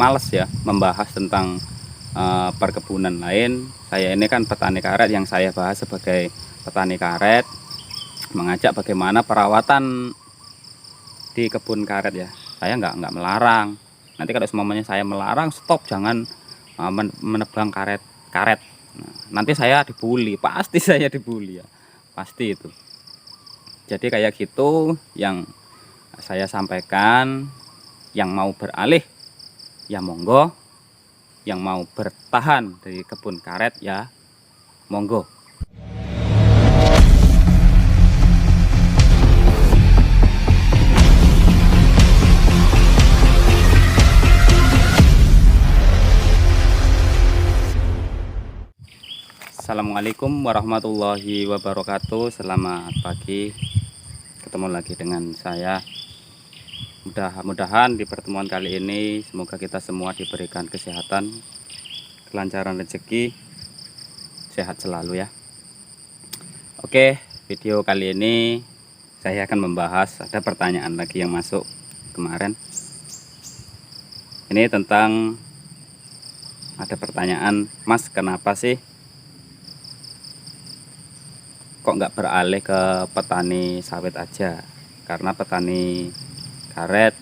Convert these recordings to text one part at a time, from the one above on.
males ya membahas tentang perkebunan lain. Saya ini kan petani karet, yang saya bahas sebagai petani karet, mengajak bagaimana perawatan di kebun karet ya. Saya nggak melarang. Nanti kalau semuanya saya melarang, stop, jangan menebang karet. Nah, nanti saya dibully, pasti saya dibully ya, pasti itu. Jadi kayak gitu yang saya sampaikan. Yang mau beralih ya monggo, yang mau bertahan dari kebun karet ya monggo. Assalamualaikum warahmatullahi wabarakatuh. Selamat pagi, ketemu lagi dengan saya. Mudah-mudahan di pertemuan kali ini semoga kita semua diberikan kesehatan, kelancaran rezeki, sehat selalu ya. Oke, video kali ini saya akan membahas, ada pertanyaan lagi yang masuk kemarin. Ini tentang, ada pertanyaan, Mas, kenapa sih kok nggak beralih ke petani sawit aja? Karena petani karet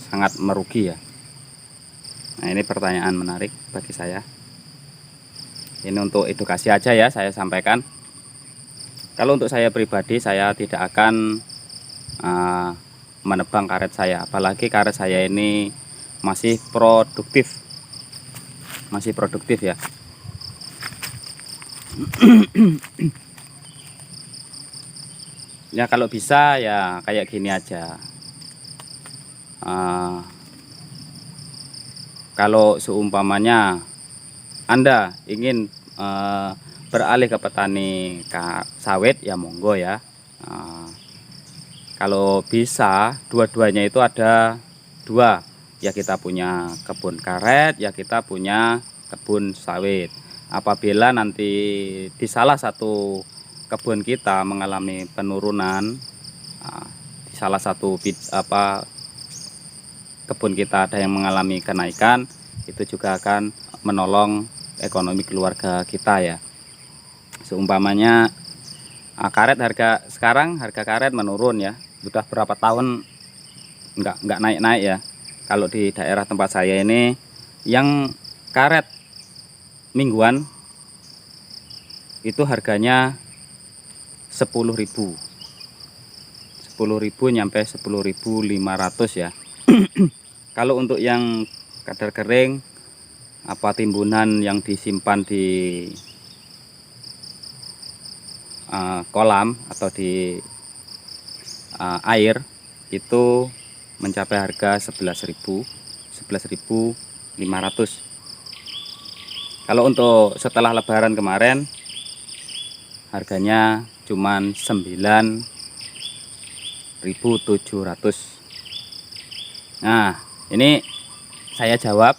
sangat merugi ya. Nah, ini pertanyaan menarik bagi saya. Ini untuk edukasi aja ya saya sampaikan. Kalau untuk saya pribadi, saya tidak akan menebang karet saya, apalagi karet saya ini masih produktif, ya. Ya kalau bisa ya kayak gini aja. Kalau seumpamanya Anda ingin beralih ke petani sawit ya monggo ya. Kalau bisa dua-duanya itu ada dua, ya kita punya kebun karet, ya kita punya kebun sawit. Apabila nanti di salah satu kebun kita mengalami penurunan, di salah satu kebun kita ada yang mengalami kenaikan, itu juga akan menolong ekonomi keluarga kita ya. Seumpamanya karet, harga karet menurun ya, sudah berapa tahun nggak naik-naik ya. Kalau di daerah tempat saya ini yang karet mingguan itu harganya 10.000 nyampe 10.500 ya. Kalau untuk yang kadar kering, timbunan yang disimpan di kolam atau di air itu mencapai harga 11.500. Kalau untuk setelah lebaran kemarin harganya cuman 9.700. Nah, ini saya jawab,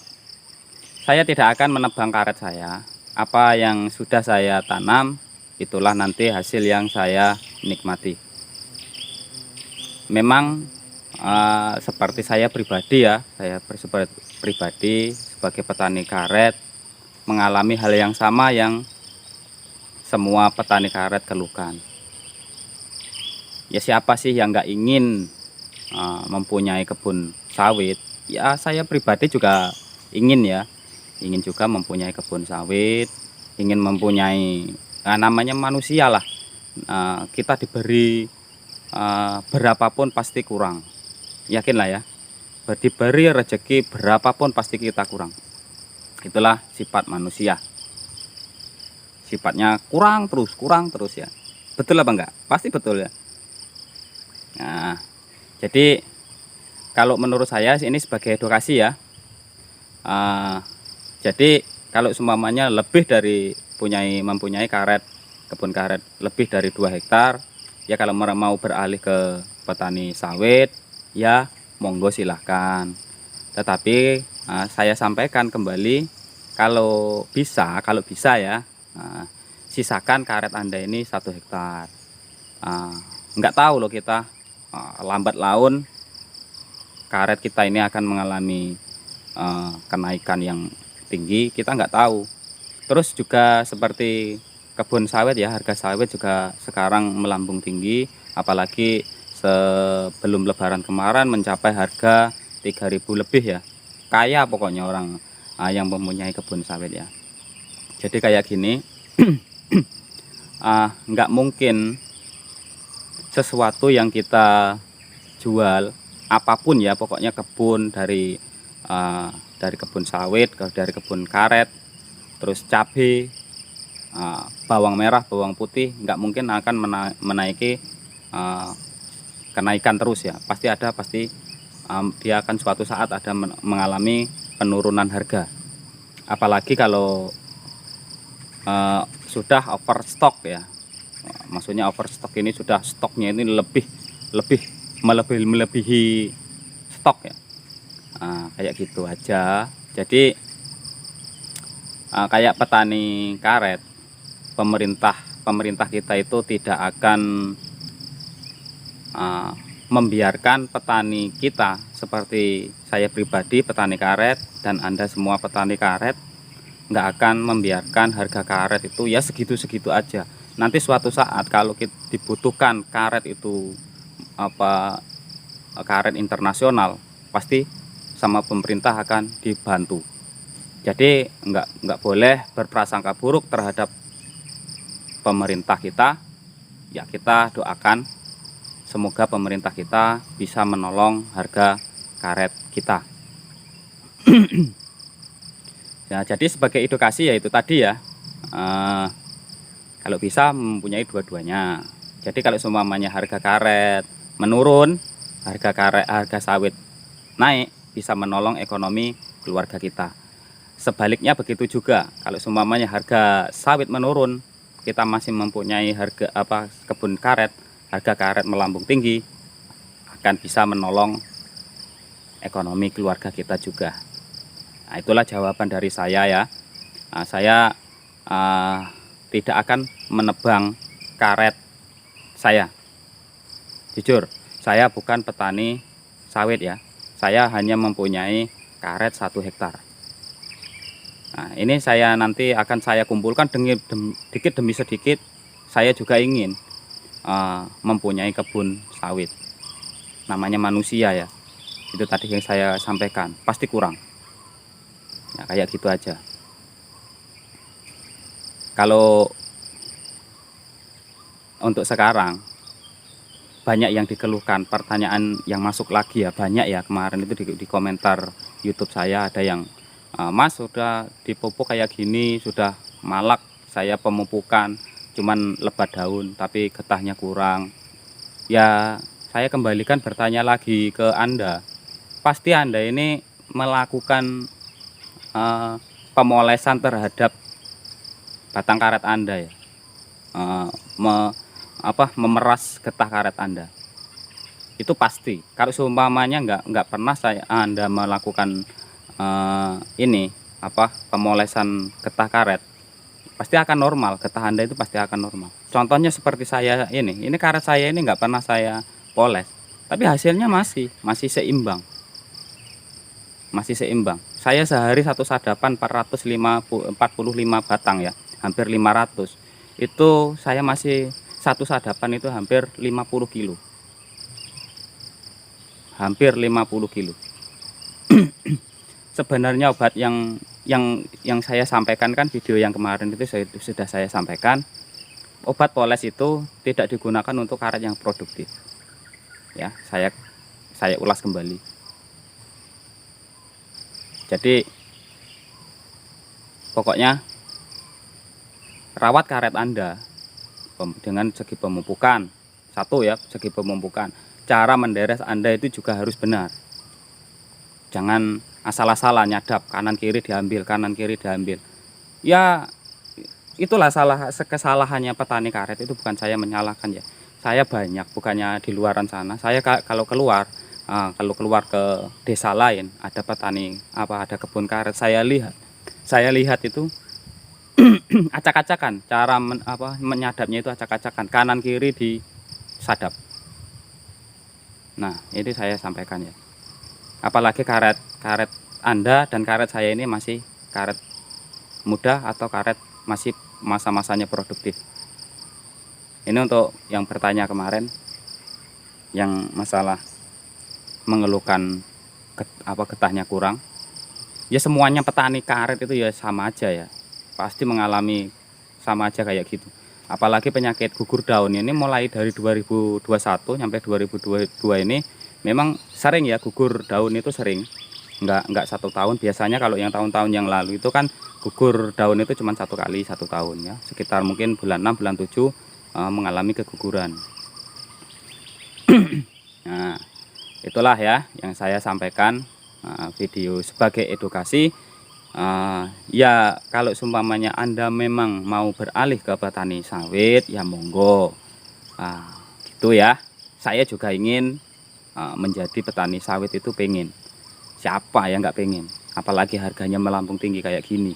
saya tidak akan menebang karet saya. Apa yang sudah saya tanam, itulah nanti hasil yang saya nikmati. Memang seperti saya pribadi ya, pribadi sebagai petani karet mengalami hal yang sama yang semua petani karet keluhkan. Ya siapa sih yang nggak ingin mempunyai kebun sawit? Ya saya pribadi juga ingin ya, ingin juga mempunyai kebun sawit, ingin mempunyai namanya manusia lah. Kita diberi berapapun pasti kurang, yakinlah ya. Diberi rezeki berapapun pasti kita kurang. Itulah sifat manusia, sifatnya kurang terus ya. Betul apa enggak? Pasti betul ya. Nah, jadi kalau menurut saya ini sebagai edukasi ya. Jadi kalau semuanya lebih dari mempunyai kebun karet lebih dari 2 hektar, ya kalau mau beralih ke petani sawit ya monggo silahkan. Tetapi saya sampaikan kembali, kalau bisa ya, sisakan karet Anda ini 1 hektar. Nggak tahu loh kita, lambat laun karet kita ini akan mengalami kenaikan yang tinggi, kita nggak tahu. Terus juga seperti kebun sawit ya, harga sawit juga sekarang melambung tinggi, apalagi sebelum lebaran kemarin mencapai harga 3.000 lebih ya. Kaya pokoknya orang yang mempunyai kebun sawit ya. Jadi kayak gini, nggak mungkin sesuatu yang kita jual apapun ya, pokoknya kebun dari kebun sawit, dari kebun karet, terus cabai, bawang merah, bawang putih, nggak mungkin akan menaiki kenaikan terus ya. Pasti dia akan suatu saat ada mengalami penurunan harga. Apalagi kalau sudah overstock ya. Maksudnya overstock ini sudah stoknya ini melebihi stok ya. Kayak gitu aja. Jadi kayak petani karet, pemerintah kita itu tidak akan membiarkan petani kita seperti saya pribadi petani karet dan Anda semua petani karet nggak akan membiarkan harga karet itu ya segitu-segitu aja. Nanti suatu saat kalau kita dibutuhkan karet itu karet internasional, pasti sama pemerintah akan dibantu. Jadi nggak boleh berprasangka buruk terhadap pemerintah kita. Ya, kita doakan semoga pemerintah kita bisa menolong harga karet kita. Ya, jadi sebagai edukasi ya itu tadi ya, kalau bisa mempunyai dua-duanya. Jadi kalau seumpamanya harga karet menurun, harga sawit naik, bisa menolong ekonomi keluarga kita. Sebaliknya begitu juga, kalau seumpamanya harga sawit menurun, kita masih mempunyai kebun karet, harga karet melambung tinggi, akan bisa menolong ekonomi keluarga kita juga. Nah, itulah jawaban dari saya ya. Saya tidak akan menebang karet saya. Jujur, saya bukan petani sawit ya. Saya hanya mempunyai karet 1 hektar. Nah, ini nanti akan saya kumpulkan sedikit demi sedikit. Saya juga ingin mempunyai kebun sawit. Namanya manusia ya. Itu tadi yang saya sampaikan. Pasti kurang. Ya, kayak gitu aja. Kalau untuk sekarang banyak yang dikeluhkan, pertanyaan yang masuk lagi ya banyak ya. Kemarin itu di komentar YouTube saya ada yang Mas sudah dipupuk kayak gini, sudah malak saya pemupukan, cuman lebat daun tapi getahnya kurang. Ya saya kembalikan bertanya lagi ke Anda, pasti Anda ini melakukan pemolesan terhadap batang karet Anda ya, memeras getah karet Anda. Itu pasti. Kalau seumpamanya nggak pernah Anda melakukan pemolesan getah karet, pasti akan normal. Getah Anda itu pasti akan normal. Contohnya seperti saya ini karet saya ini nggak pernah saya poles, tapi hasilnya masih seimbang. Masih seimbang. Saya sehari satu sadapan 45 batang ya, hampir 500. Itu saya masih satu sadapan itu hampir 50 kilo. Hampir 50 kilo. Sebenarnya obat yang saya sampaikan kan video yang kemarin itu sudah saya sampaikan. Obat poles itu tidak digunakan untuk karet yang produktif. Ya, saya ulas kembali. Jadi pokoknya rawat karet Anda dengan segi pemupukan. Satu ya, segi pemupukan. Cara menderes Anda itu juga harus benar. Jangan asal-asalan nyadap kanan kiri diambil. Ya itulah kesalahannya petani karet itu, bukan saya menyalahkan ya. Saya banyak, bukannya di luaran sana. Saya kalau keluar ke desa lain ada petani ada kebun karet, saya lihat itu acak-acakan cara menyadapnya itu acak-acakan, kanan kiri disadap. Nah, ini saya sampaikan ya. Apalagi karet Anda dan karet saya ini masih karet muda atau karet masih masa-masanya produktif. Ini untuk yang bertanya kemarin, yang masalah mengeluhkan getahnya kurang. Ya semuanya petani karet itu ya sama aja ya, pasti mengalami sama aja kayak gitu. Apalagi penyakit gugur daun ini mulai dari 2021 sampai 2022 ini memang sering ya, gugur daun itu sering. Enggak 1 tahun, biasanya kalau yang tahun-tahun yang lalu itu kan gugur daun itu cuma 1 kali 1 tahun ya, sekitar mungkin bulan 6 bulan 7 mengalami keguguran. Nah, itulah ya yang saya sampaikan, video sebagai edukasi. Ya kalau seumpamanya Anda memang mau beralih ke petani sawit ya monggo, gitu ya. Saya juga ingin menjadi petani sawit, itu pengen, siapa yang nggak pengen, apalagi harganya melambung tinggi kayak gini.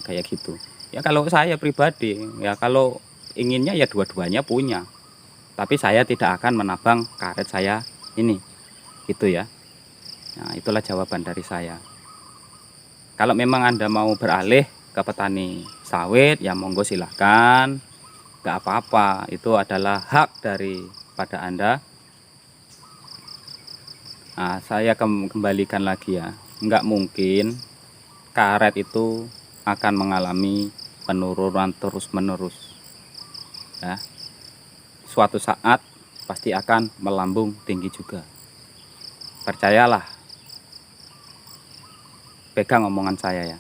Kayak gitu ya. Kalau saya pribadi ya, kalau inginnya ya dua-duanya punya, tapi saya tidak akan menabang karet saya ini, gitu ya. Nah, itulah jawaban dari saya. Kalau memang Anda mau beralih ke petani sawit ya monggo silahkan, nggak apa-apa, itu adalah hak daripada Anda. Nah, saya kembalikan lagi ya, nggak mungkin karet itu akan mengalami penurunan terus-menerus ya. Suatu saat pasti akan melambung tinggi juga, percayalah, pegang omongan saya ya.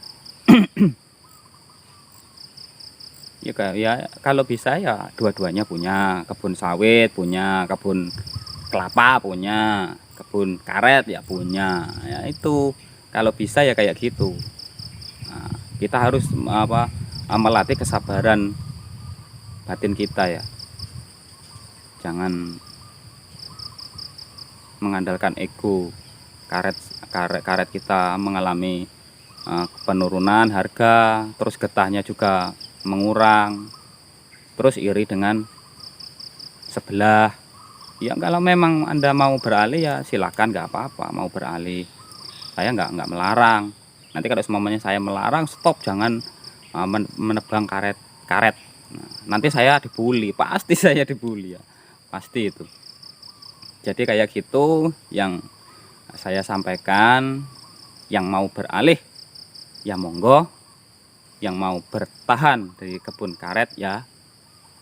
Ya kalau bisa ya dua-duanya punya, kebun sawit punya, kebun kelapa punya, kebun karet ya punya ya. Itu kalau bisa ya kayak gitu. Nah, kita harus melatih kesabaran batin kita ya, jangan mengandalkan ego. Karet kita mengalami penurunan harga, terus getahnya juga mengurang, terus iri dengan sebelah. Ya kalau memang Anda mau beralih ya silahkan, nggak apa-apa, mau beralih, saya nggak melarang. Nanti kalau semuanya saya melarang, stop, jangan menebang karet. Nah, nanti saya dibully, pasti saya dibully ya, pasti itu. Jadi kayak gitu yang saya sampaikan. Yang mau beralih ya monggo, yang mau bertahan dari kebun karet ya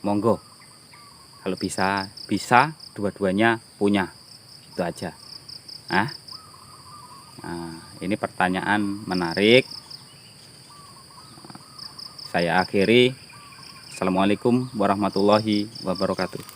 monggo. Kalau bisa dua-duanya punya, itu aja. Nah, ini pertanyaan menarik. Saya akhiri. Assalamualaikum warahmatullahi wabarakatuh.